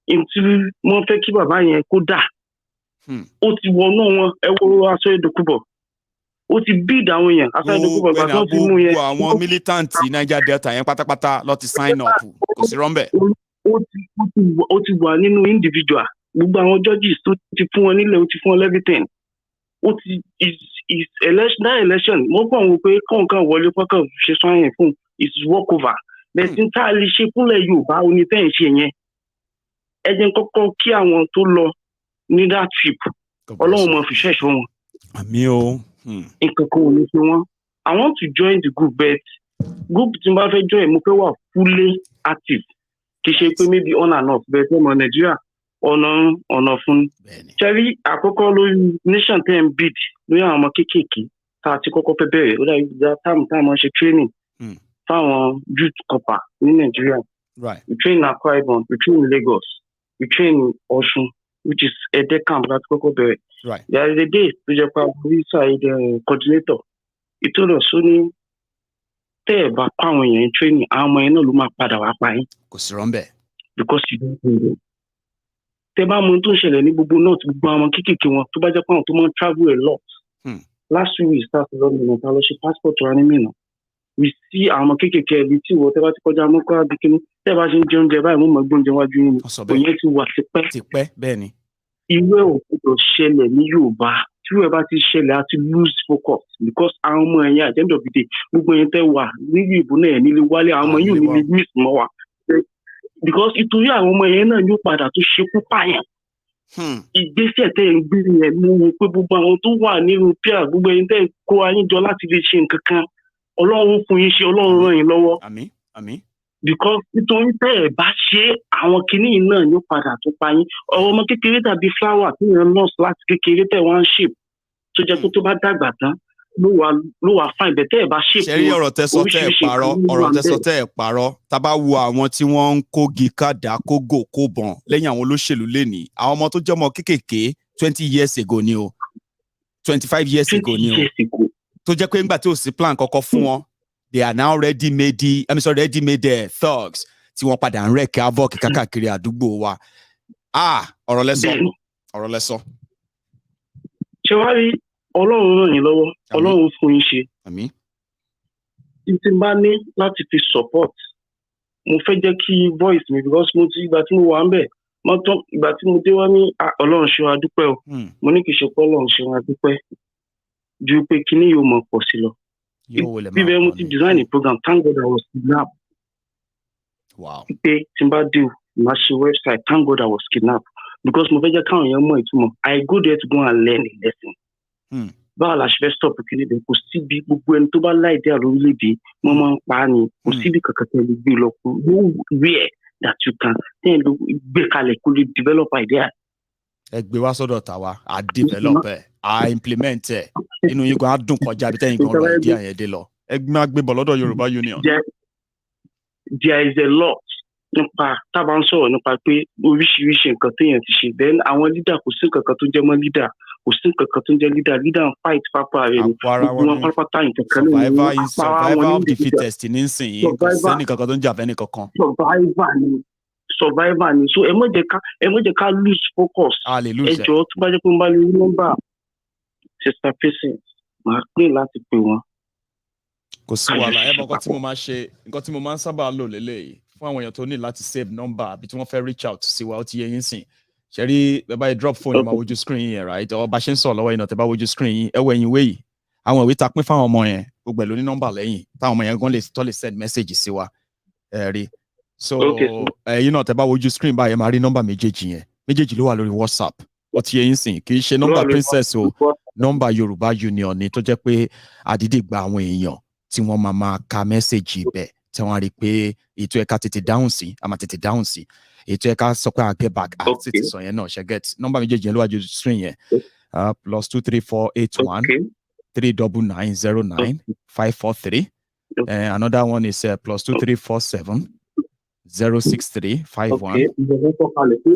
ntí wọ́n fẹ́ kí bàbá yẹn kó dà ó ti wọnú wọn ẹ wo aṣọ ìdókòbọ̀ ó ti bid àwọn èèyàn aṣọ ìdókòbọ̀ bàbá tó fi mú yẹn. gbogbo àwọn militant Niger Delta yẹn pátápátá lọ ti sign up kò sí rọ́ńbẹ́. ó ti wà nínú individual gbogbo àwọn judges tó ti fún wọn nílẹ̀ ó ti fún wọn everything ó ti is election mo gbọ́n wo pé kọ̀ọ̀kan wọlé kọ́kàn ṣe sọ́yìn fún is walk over bẹ̀sìn tá a lè ṣe fúnlẹ̀ Yorùbá onítẹ̀yìn ṣe yẹn ẹ jẹ́ kọ́kọ́ kí àwọn tó lọ ní that trip Ọlọ́run mọ̀ fi ṣẹ̀ṣọ́ wọn. Àmín o. Nǹkan kan ò ní fi wọ́n I want to join the group but group tí n bá fẹ́ join mo fẹ́ wà fully active kì í ṣe pé maybe on and off bẹ́ẹ̀ ọmọ Nàìjíríà ọ̀nà fún ṣẹ́rí àkọ́kọ́ lórí nation ten bid lórí àwọn ọmọ kéékèèké tá a ti kọ́kọ́ fẹ́ bẹ̀rẹ̀ ó dàbí ìgbà táwọn ṣe training fáwọn youth corps ní Nàìjíríà we train in Akwa Ibom we train in Lagos we train in Ọ̀ṣun which is Ẹdẹ camp láti kọ́kọ́ bẹ̀rẹ̀ there is a day tó jẹ́ pé àwọn side coordinator ìtòlọ̀ sóní tẹ́ ẹ̀ bá pa àwọn èèyàn training àwọn ọmọ yẹn náà ló máa padà wá pa yín. Kò sí rọ́ńbẹ́. because you don't know tẹ bá mọ tó ń ṣẹlẹ̀ ní gbogbo náà gbogbo àwọn kéékèèké wọn tó bá jẹ́ pé àwọn tó máa ń travel a lot last week we start London and passport to anime now. We see àwọn kékèké ibi tí wọ́n tẹ́ bá ti kọjá mọ́kọ́ àbíkíní tẹ́ bá ṣe ń jẹun jẹ báyìí mo mọ̀ gbóúnjẹ wájú yín ni òyìn ti wà tipẹ́. bẹ́ẹ̀ ni. Irú ẹ̀ ò gbọdọ̀ ṣẹlẹ̀ ní Yorùbá tí irú ẹ̀ bá ti ṣẹlẹ̀ á ti lose focus because àwọn ọmọ ẹ̀yìn at the end of the day gbogbo yẹn tẹ́ wà níbi ìbò náà nílé wálé àwọn ọmọ yìí ò nílé miss mọ́ wa because ìtorí àwọn ọmọ yẹn náà yóò padà tó ṣekú pààyàn. Ìgbésẹ̀ tẹ́ ń gbé yẹn mo wò pé gbogbo àwọn tó wà nínú pia gbogbo ẹ̀yin tẹ́ kó ayé jọ láti lè ṣe nǹkan kan Ọlọ́run fún yín ṣe Ọlọ́run ràn yín lọ́wọ́. Àmín. Because nítorí tẹ́ ẹ̀ bá ṣe àwọn kinní náà yóò padà tó pa yín ọmọ kékeré tàbí flower tí yẹn nurse láti kékeré tẹ́ wọ́n ń shape tó jẹ́ pé tó bá dàgbà tán ló wà fine bẹ́ẹ̀ tẹ́ ẹ̀ bá shape. ṣe rí ọ̀rọ̀ tẹ́sọ tẹ́ ẹ̀ parọ́ tá bá wo àwọn tí wọ́n ń kógi kádà kógò kóbọ̀n lẹ́yìn àwọn olóṣèlú lénìí àwọn ọmọ tó jẹ́ ọmọ kékèké 20 years ago ni o 25 years ago ni o tó jẹ́ pé ńgbà tí ò sí plan kọ́kọ́ fún wọn they are now ready made thugs tí wọ́n padà ń rẹ̀kẹ́ havoc kákàkiri àdúgbò wa. ọ̀rọ̀ lẹ́sọ. ṣé wàá rí Ọlọ́run ràn yín lọ́wọ́ Ọlọ́run fún yín ṣe. Àmín. tí n bá ní láti fi support mo fẹ́ jẹ́ kí voice mi because mo ti ìgbà tí mo wà ń bẹ̀ mọ́tọ́ ìgbà tí mo dé wá ní Ọlọ́run ṣe wá dúpẹ́ o mo ní kì í ṣe pé Ọlọ́run ṣe wá dúpẹ́ ju pé kíní yóò mọ̀ pọ̀ sí lọ. Bíbẹ̀ mo ti design a program thank God I was kidnapped. Wow. Pé tí n bá dé o máa ṣe website thank God I was kidnapped because mo fẹ́ jẹ́ káwọn èèyàn mọ̀ ìtumọ̀ I go there to go and learn a lesson. Báwo la ṣe fẹ́ stop kíní bẹ́ẹ̀ kò síbi gbogbo ẹni tó bá láìdí àlórílẹ̀-èdè wọ́n máa ń pa á ni kò síbi kankan tẹ́ lè gbé lọ kó where that you can tẹ́ lè gbé kalẹ̀ kó lè develop idea. Ẹ gbé wá sọ́dọ̀ tàwa à develop ẹ̀ à implement ẹ̀ inú yín gan á dùn kọjá bí tẹ́yìn gan ọ̀rọ̀ ìdí àyẹ̀dẹ̀ lọ ẹ máa gbé bọ̀ lọ́dọ̀ Yorùbá Union. There is a lot nípa tábà ń sọ̀rọ̀ nípa pé oríṣiríṣi nǹkan téèyàn ti ṣe then àwọn leader kò sí nǹkan kan tó jẹ́ mọ́ leader kò sí nǹkan kan tó ń jẹ́ leader ń fight pápá rẹ̀ ni gbogbo wọn pápátá nǹkan kan lè ní survivor of the fittest ní nsìnyí kò sẹ́ni kankan tó ń jà fẹ́ni kankan. survivor ni so ẹ má jẹ́ ká lose focus ẹ jọ̀ọ́ tó bá jẹ́ pé n bá lè rí nọ́mbà sister Patience màá pè láti pè wọ́n. kò sí wàhálà ẹ mọ nǹkan tí mo máa ń sábà lò lélẹ́yìí fún àwọn èèyàn tó ní láti save number àbí tí wọ́n fẹ́ reach out sí wa ó ti yẹ yín sìn ṣe rí bẹ́ẹ̀ báyìí drop phone yìí máa wojú screen yẹn right ọ bá ṣe ń sọ̀rọ̀ lọ́wọ́ yìí náà tẹ́ bá wojú screen yìí ẹ wọ ẹ̀yìn wéyìí àwọn ìwé ta pín fáwọn ọmọ yẹn gbogbo ẹ̀ ló ní nọ́mbà lẹ́yìn táwọn ọmọ yẹn gan lè send message sí wa ẹ rí so ẹ̀yin náà tẹ́ bá wojú screen báyìí máa rí nọ́mbà méjèèjì ló wà lórí WhatsApp ó ti yẹ yín sìn kì í ṣe nọ́mbà princess o nọ́mbà Yorùbá Union ni tó jẹ́ pé àdídì gba àwọn èèyàn tí wọ́n máa ka message ibẹ̀ tí wọ́n á rí i pé ètò ẹ̀ka tètè dáhùn sí àmà tètè dáhùn sí ètò ẹ̀ka sọ pé get back àti tètè sọ yẹn náà ṣe get nọ́mbà méjèèjì yẹn ló wà ju string yẹn +23481 39909 543 another one is +2347 06351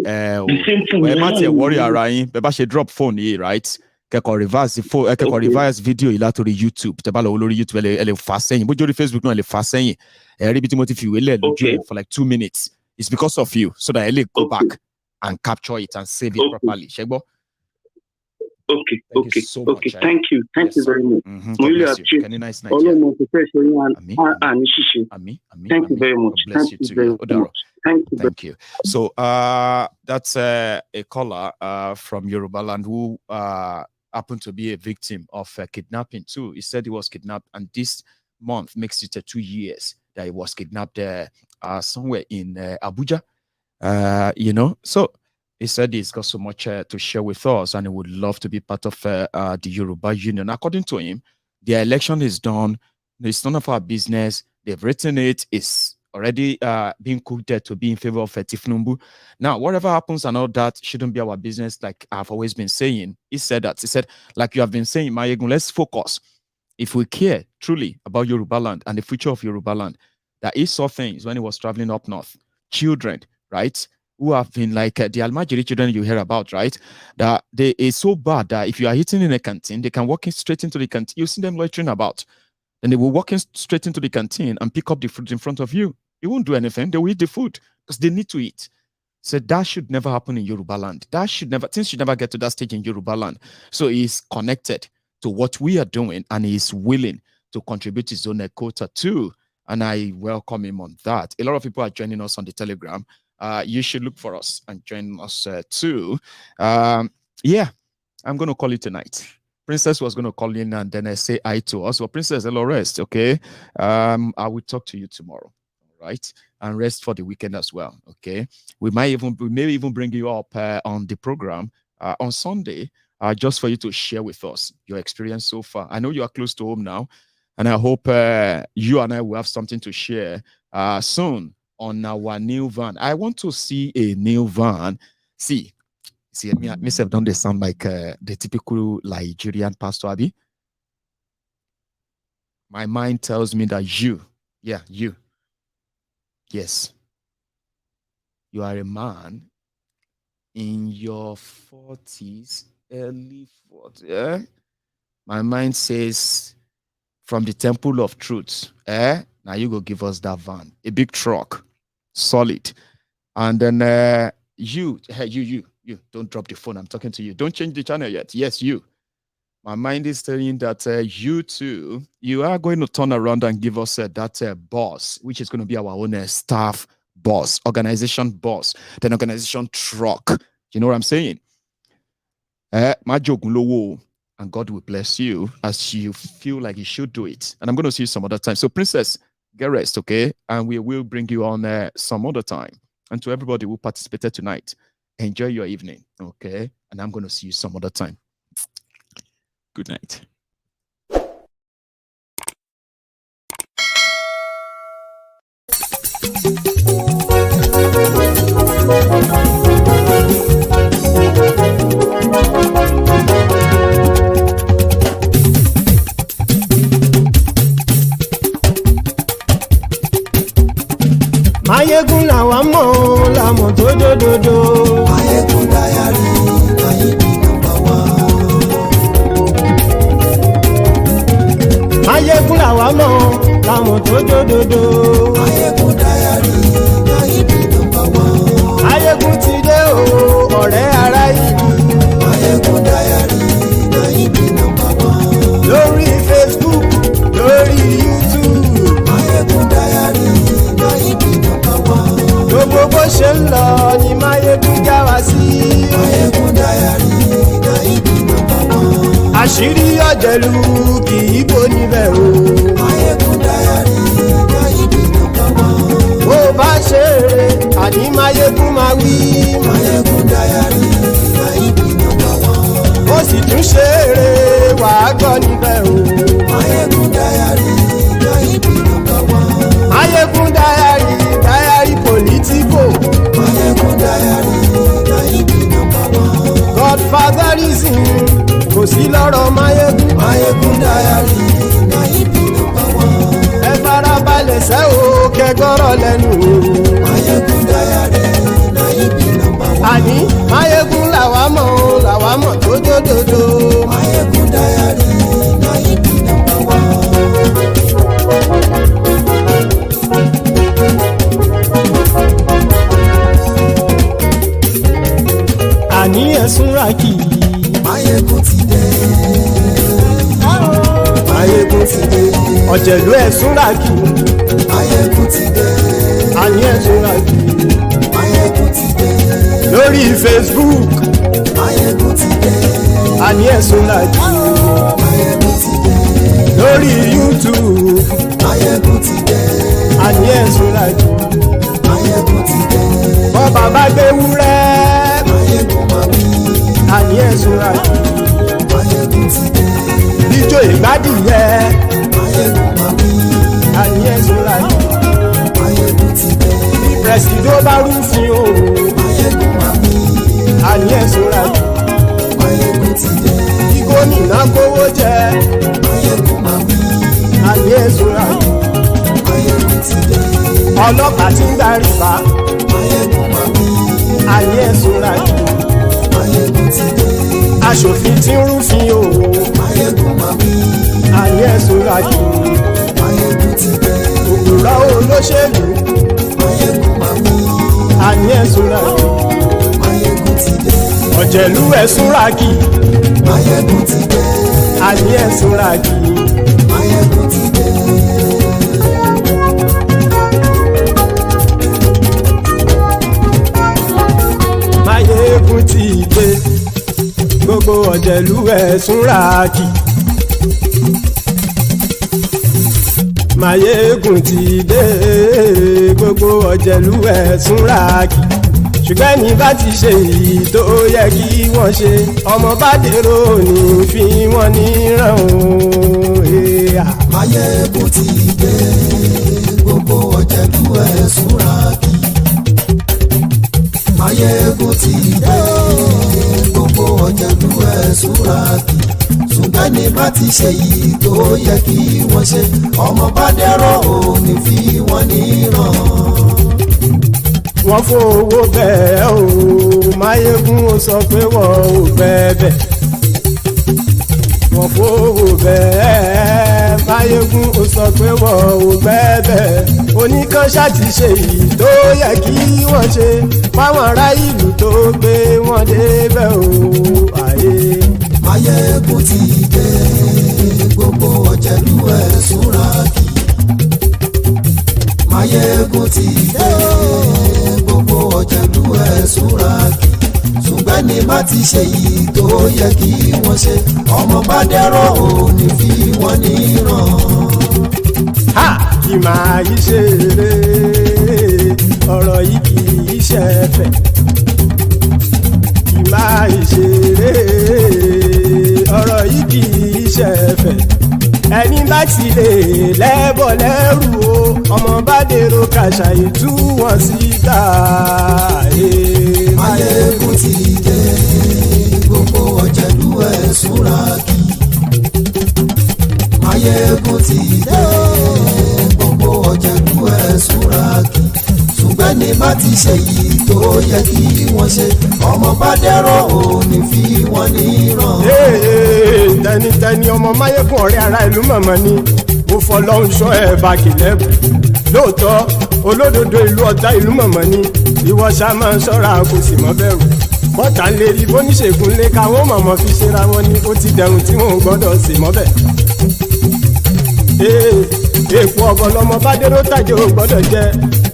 ẹ má tiẹ̀ worry ara yín bẹ́ẹ̀ bá ṣe drop phone yìí right kẹ́kọ̀ọ́ reverse video yìí látòrí YouTube tẹ́ bá lọ lórí YouTube ẹ lè fà sẹ́yìn bójú orí Facebook náà ẹ lè fà sẹ́yìn ẹ rí ibi tí mo ti fi ìwé lẹ̀ lójú ẹ̀ for like 2 minutes it's because of you so that ẹ lè go back and capture it and save it properly ṣé gbọ́. Okay. Thank you very much. Mo really appreciate Ọlọ́run kò fẹ́ ṣe yín àní ṣíṣe. Thank you very much. Thank you. So that's a caller from Yoruba land who happened to be a victim of kidnapping too. He said he was kidnapped, and this month makes it 2 years that he was kidnapped somewhere in Abuja. So he said he's got so much to share with us, and he would love to be part of the Yoruba Union. According to him, the election is done. It's none of our business. They've written it. It's already being cooked there to be in favor of Tinubu. Now, whatever happens and all that shouldn't be our business, like I've always been saying. He said that. He said, like you have been saying, Mayegun, let's focus. If we care truly about Yoruba land and the future of Yoruba land, that he saw things when he was traveling up north. Children, right? Who have been like the Almajiri children you hear about, right? That they is so bad that if you are eating in a canteen, they can walk straight into the canteen. You see them loitering about. Then they will walk straight into the canteen and pick up the food in front of you. You won't do anything. They will eat the food because they need to eat. So that should never happen in Yoruba land. Things should never get to that stage in Yoruba land. So he's connected to what we are doing, and he is willing to contribute his own quota too. And I welcome him on that. A lot of people are joining us on the Telegram. You should look for us and join us too. Yeah, I'm going to call it tonight. Princess was going to call in and then say hi to us. Well, Princess, hello, rest, okay? I will talk to you tomorrow, right? And rest for the weekend as well, okay? We may even bring you up on the program on Sunday, just for you to share with us your experience so far. I know you are close to home now, and I hope you and I will have something to share soon on our new van. I want to see a new van. See, myself don't they sound like the typical Nigerian pastor, Abi? My mind tells me that you, yes, you are a man in your 40s, early 40s. Yeah? My mind says, from the temple of truth, now you go give us that van, a big truck, solid. And then you, don't drop the phone. I'm talking to you. Don't change the channel yet. Yes, you. My mind is telling that you too, you are going to turn around and give us that boss, which is going to be our own staff boss, organization boss, then organization truck. You know what I'm saying? And God will bless you as you feel like you should do it. And I'm going to see you some other time. So, Princess, get rest, okay? And we will bring you on some other time. And to everybody who participated tonight, enjoy your evening, okay? And I'm going to see you some other time. Good night. Mayegun làwa mọ̀ làmọ̀ tó dòdòdò. Mayegun Diary Ayíbi #1. Mayegun làwa mọ̀ làmọ̀ tó dòdòdò. Mayegun Diary Ayíbi #1. Mayegun ti dé o ọ̀rẹ́ ara ìlú. Mayegun Diary Ayíbi #1. Lórí Facebook, lórí YouTube. Mayegun Diary Ayíbi #1. Gbogbo bó ṣe ń lọ ni Mayegun já wa sí. Mayegun Diary Ayíbi #1. Àṣírí ọ̀jẹ̀lú kì í bò níbẹ̀ o. Mayegun Diary Ayíbi #1. Bó bá ṣe eré àní Mayegun máa wí. Mayegun Diary Ayíbi #1. Ó sì tún ṣe eré wàá gbọ́ níbẹ̀ o. Mayegun Diary Ayíbi #1. Mayegun Diary politico. Mayegun Diary Ayíbi #1. Godfatherism kò sí lọ́rọ̀ Mayegun. Mayegun Diary Ayíbi #1. Ẹ farabalẹ̀ sẹ́ o kẹgọ́rọ̀ lẹ́nu o. Mayegun Diary Ayíbi #1. Àní Mayegun làwa mọ̀ tó dòdòdò. Mayegun Diary Ayíbi #1. Àní ẹ̀sùn ràkì. Mayegun ti dé. Mayegun ti dé. Ọ̀jẹ̀lú ẹ̀sùn ràkì. Mayegun ti dé. Àní ẹ̀sùn ràkì. Mayegun ti dé. Lórí Facebook. Mayegun ti dé. Àní ẹ̀sùn ràkì. Mayegun ti dé. Lórí YouTube. Mayegun ti dé. Àní ẹ̀sùn ràkì. Mayegun ti dé. Bọ́ bàbá gbé wúrẹ́. Mayegun máa wí. Àní ẹ̀sùn ràkì. Mayegun ti dé. Ijó ìgbádìyẹ. Mayegun máa wí. Àní ẹ̀sùn ràkì. Mayegun ti dé. Bí pẹ̀sìdó bá rúfin o. Mayegun máa wí. Àní ẹ̀sùn ràkì. Mayegun ti dé. Bí gómìnà kówó jẹ. Mayegun máa wí. Àní ẹ̀sùn ràkì. Mayegun ti dé. Ọlọ́pàá ti ń gba rìbá. Mayegun máa wí. Àní ẹ̀sùn ràkì. Mayegun ti dé. Aṣòfin tí ń rúfin o. Mayegun máa wí. Àní ẹ̀sùn ràkì. Mayegun ti dé. Òpùrọ́ olóṣèlú. Mayegun máa wí. Àní ẹ̀sùn ràkì. Mayegun ti dé. Ọ̀jẹ̀lú ẹ̀sùn ràkì. Mayegun ti dé. àní ẹ̀sùn ràgì. Máyégún ti dé. Máyégún ti dé gbogbo ọ̀jẹ̀lú ẹ̀sùn ràgì. Máyégún ti dé gbogbo ọ̀jẹ̀lú ẹ̀sùn ràgì. Ṣùgbọ́n ní bá ti ṣe èyí tó yẹ kí wọ́n ṣe ọmọ bá dèrò ní fi wọ́n níran o. Máyégún ti dé gbogbo ọ̀jẹ̀lú ẹ̀sùn ràgì. Máyégún ti dé gbogbo ọ̀jẹ̀lú ẹ̀sùn ràgì. Ṣùgbọ́n ní bá ti ṣe èyí tó yẹ kí wọ́n ṣe ọmọ bá dèrò ní fi wọ́n níran. Wọ́n fowó bẹ́ẹ̀ o Máyégún ó sọ pé wọ́n ò bẹ́ẹ̀. Wọ́n fowó bẹ́ẹ̀ Máyégún ó sọ pé wọ́n ò bẹ́ẹ̀. Oníkanṣá ti ṣe èyí tó yẹ kí wọ́n ṣe fáwọn ará ìlú tó gbé wọn débẹ̀ o. Máyégún ti dé gbogbo ọ̀jẹ̀lú ẹ̀sùn ràgì. Máyégún ti dé gbogbo ọ̀jẹ̀lú ẹ̀sùn ràgì. Ṣùgbọ́n ní bá ti ṣe yìí tó yẹ kí wọ́n ṣe ọmọ bá dẹ́rọ̀ ò ní fi wọ́n níran. Kì máa yí ṣeré ọ̀rọ̀ yìí kì í ṣẹ̀fẹ̀. Kì máa yí ṣeré ọ̀rọ̀ yìí kì í ṣẹ̀fẹ̀. Ẹni bá ti lè lẹ́bọ̀ lẹ́rù o ọmọ bá dèrò kàṣà ìtú wọn síta. Máyégún ti dé gbogbo ọ̀jẹ̀lú ẹ̀sùn ràgì. Máyégún ti dé gbogbo ọ̀jẹ̀lú ẹ̀sùn ràgì. Ṣùgbọ́n ní bá ti ṣe yìí tó yẹ kí wọ́n ṣe ọmọ bá dẹ́rọ̀ ò ní fi wọ́n níran. Tẹnitẹni ọmọ Máyégún ọ̀rẹ́ ara ìlú mọ̀mọ́ ni mo fọlọ́run ṣọ́ ẹ̀ bá kìlẹ́bù. Lóòótọ́ olódodo ìlú ọ̀tá ìlú mọ̀mọ́ ni ìwọ ṣá máa ń ṣọ́ra kò sì mọ́ bẹ̀rù. Bọ́tà ń lè rí bóníṣègùn lé káwọn mọ̀mọ́ fi ṣera wọn ni ó ti dẹrùn tí wọn ò gbọ́dọ̀ sè mọ́bẹ̀. Èèpo ọ̀bọ lọmọ bá dérò tàjẹ́ ò gbọ́dọ̀ jẹ́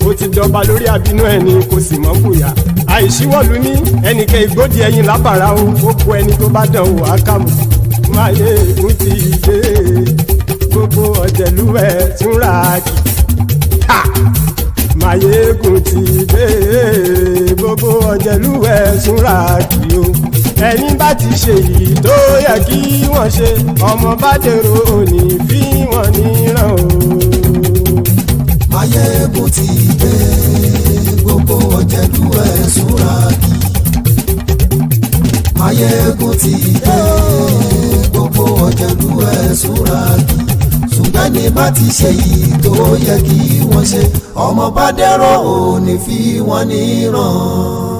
ó ti jọba lórí àbínú ẹni kò sì mọ́ bùyà. Àìsíwọ́lu ní ẹnìkẹ́ ìgbódì ẹyin lábàrá o ó kó ẹni tó bá dán wò á kàmù. Máyégún ti dé gbogbo ọ̀jẹ̀lú ẹ̀sùn ràgì. Máyégún ti dé gbogbo ọ̀jẹ̀lú ẹ̀sùn ràgì o. Ẹni bá ti ṣe yìí tó yẹ kí wọ́n ṣe ọmọ bá dèrò òní fi wọ́n níran o. Máyégún ti dé gbogbo ọ̀jẹ̀lú ẹ̀sùn ràgì. Máyégún ti dé gbogbo ọ̀jẹ̀lú ẹ̀sùn ràgì. Ṣùgbọ́n ní bá ti ṣe yìí tó yẹ kí wọ́n ṣe ọmọ bá dẹ́rọ̀ ò ní fi wọ́n níran.